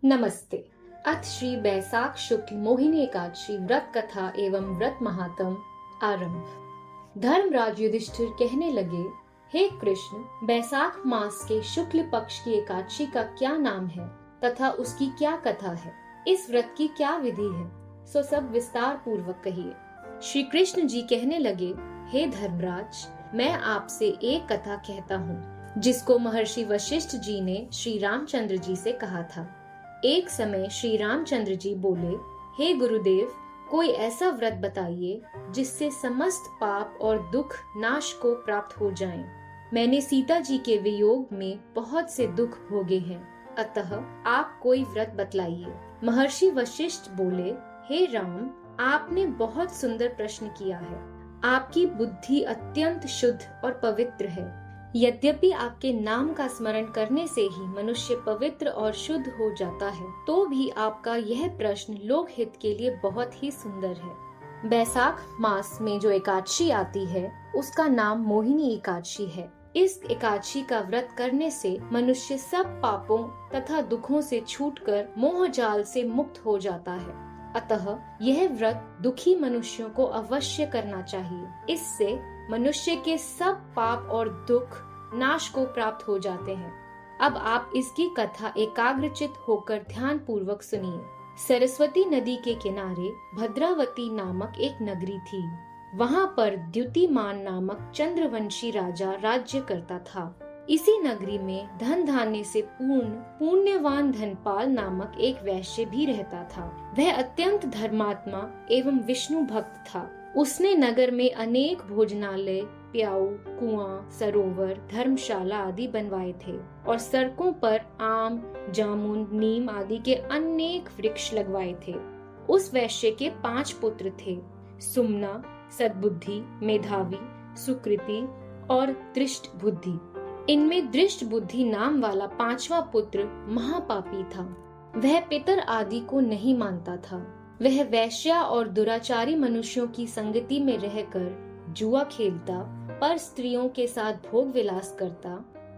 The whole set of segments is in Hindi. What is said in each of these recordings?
नमस्ते। अथ श्री बैसाख शुक्ल मोहिनी एकादशी व्रत कथा एवं व्रत महात्म आरंभ। धर्मराज युधिष्ठिर कहने लगे, हे कृष्ण, बैसाख मास के शुक्ल पक्ष की एकादशी का क्या नाम है तथा उसकी क्या कथा है? इस व्रत की क्या विधि है? सो सब विस्तार पूर्वक कहिए। श्री कृष्ण जी कहने लगे, हे धर्मराज, मैं आपसे एक कथा कहता हूँ जिसको महर्षि वशिष्ठ जी ने श्री रामचंद्र जी से कहा था। एक समय श्री रामचंद्र जी बोले, हे गुरुदेव, कोई ऐसा व्रत बताइए जिससे समस्त पाप और दुख नाश को प्राप्त हो जाएं। मैंने सीता जी के वियोग में बहुत से दुख भोगे हैं, अतः आप कोई व्रत बतलाइए। महर्षि वशिष्ठ बोले, हे राम, आपने बहुत सुंदर प्रश्न किया है। आपकी बुद्धि अत्यंत शुद्ध और पवित्र है। यद्यपि आपके नाम का स्मरण करने से ही मनुष्य पवित्र और शुद्ध हो जाता है, तो भी आपका यह प्रश्न लोकहित के लिए बहुत ही सुंदर है। बैसाख मास में जो एकादशी आती है उसका नाम मोहिनी एकादशी है। इस एकादशी का व्रत करने से मनुष्य सब पापों तथा दुखों से छूटकर मोह जाल से मुक्त हो जाता है। अतः यह व्रत दुखी मनुष्यों को अवश्य करना चाहिए। इससे मनुष्य के सब पाप और दुख नाश को प्राप्त हो जाते हैं। अब आप इसकी कथा एकाग्रचित होकर ध्यान पूर्वक सुनिए। सरस्वती नदी के किनारे भद्रावती नामक एक नगरी थी। वहाँ पर द्युतिमान नामक चंद्रवंशी राजा राज्य करता था। इसी नगरी में धन धान्य से पूर्ण पुण्यवान धनपाल नामक एक वैश्य भी रहता था। वह अत्यंत धर्मात्मा एवं विष्णु भक्त था। उसने नगर में अनेक भोजनालय, प्याऊ, कुआं, सरोवर, धर्मशाला आदि बनवाए थे और सड़कों पर आम, जामुन, नीम आदि के अनेक वृक्ष लगवाए थे। उस वैश्य के 5 पुत्र थे, सुमना, सद्बुद्धि, मेधावी, सुकृति और दृष्ट बुद्धि। इनमें दृष्ट बुद्धि नाम वाला 5वां पुत्र महापापी था। वह पितर आदि को नहीं मानता था। वह वैश्या और दुराचारी मनुष्यों की संगति में रहकर जुआ खेलता, पर स्त्रियों के साथ भोग विलास करता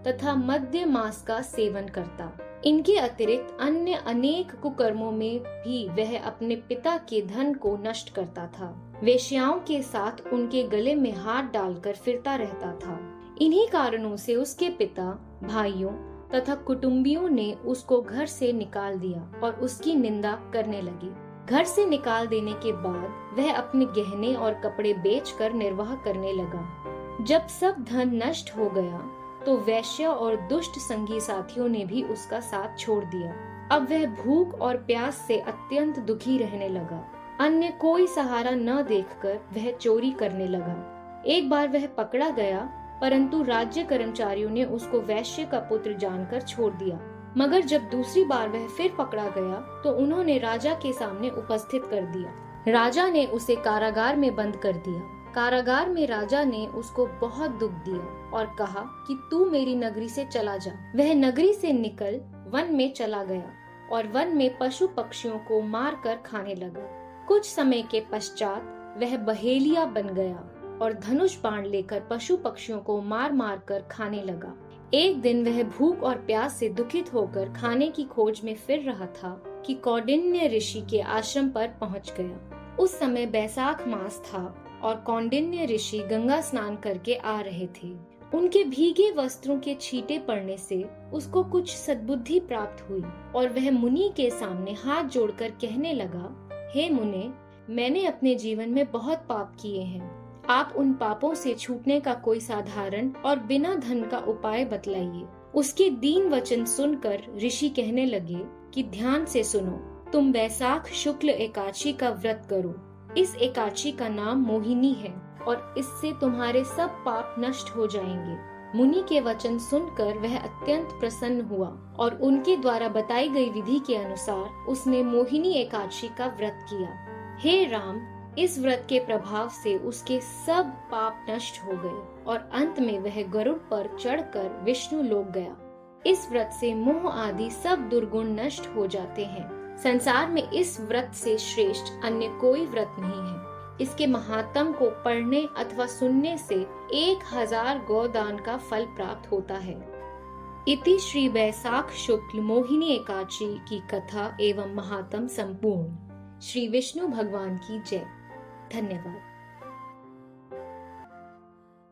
तथा मद्य मांस का सेवन करता। इनके अतिरिक्त अन्य अनेक कुकर्मों में भी वह अपने पिता के धन को नष्ट करता था। वेश्याओं के साथ उनके गले में हाथ डालकर फिरता रहता था। इन्हीं कारणों से उसके पिता, भाइयों तथा कुटुंबियों ने उसको घर से निकाल दिया और उसकी निंदा करने लगे। घर से निकाल देने के बाद वह अपने गहने और कपड़े बेचकर निर्वाह करने लगा। जब सब धन नष्ट हो गया तो वैश्य और दुष्ट संगी साथियों ने भी उसका साथ छोड़ दिया। अब वह भूख और प्यास से अत्यंत दुखी रहने लगा। अन्य कोई सहारा न देखकर वह चोरी करने लगा। एक बार वह पकड़ा गया, परंतु राज्य कर्मचारियों ने उसको वैश्य का पुत्र जानकर छोड़ दिया। मगर जब दूसरी बार वह फिर पकड़ा गया तो उन्होंने राजा के सामने उपस्थित कर दिया। राजा ने उसे कारागार में बंद कर दिया। कारागार में राजा ने उसको बहुत दुख दिया और कहा कि तू मेरी नगरी से चला जा। वह नगरी से निकल वन में चला गया और वन में पशु पक्षियों को मार कर खाने लगा। कुछ समय के पश्चात वह बहेलिया बन गया और धनुष बाण लेकर पशु पक्षियों को मार मार कर खाने लगा। एक दिन वह भूख और प्यास से दुखित होकर खाने की खोज में फिर रहा था कि कौंडिन्य ऋषि के आश्रम पर पहुंच गया। उस समय बैसाख मास था और कौंडिन्य ऋषि गंगा स्नान करके आ रहे थे। उनके भीगे वस्त्रों के छींटे पड़ने से उसको कुछ सद्बुद्धि प्राप्त हुई और वह मुनि के सामने हाथ जोड़कर कहने लगा, हे मुने, मैंने अपने जीवन में बहुत पाप किए हैं। आप उन पापों से छूटने का कोई साधारण और बिना धन का उपाय बतलाइए। उसके दीन वचन सुनकर ऋषि कहने लगे कि ध्यान से सुनो, तुम बैसाख शुक्ल एकादशी का व्रत करो। इस एकादशी का नाम मोहिनी है और इससे तुम्हारे सब पाप नष्ट हो जाएंगे। मुनि के वचन सुनकर वह अत्यंत प्रसन्न हुआ और उनके द्वारा बताई गई विधि के अनुसार उसने मोहिनी एकादशी का व्रत किया। हे राम, इस व्रत के प्रभाव से उसके सब पाप नष्ट हो गए और अंत में वह गरुड़ पर चढ़कर विष्णु लोक गया। इस व्रत से मोह आदि सब दुर्गुण नष्ट हो जाते हैं। संसार में इस व्रत से श्रेष्ठ अन्य कोई व्रत नहीं है। इसके महात्म को पढ़ने अथवा सुनने से 1000 गोदान का फल प्राप्त होता है। इति श्री बैसाख शुक्ल मोहिनी एकादशी की कथा एवं महात्म संपूर्ण। श्री विष्णु भगवान की जय। धन्यवाद।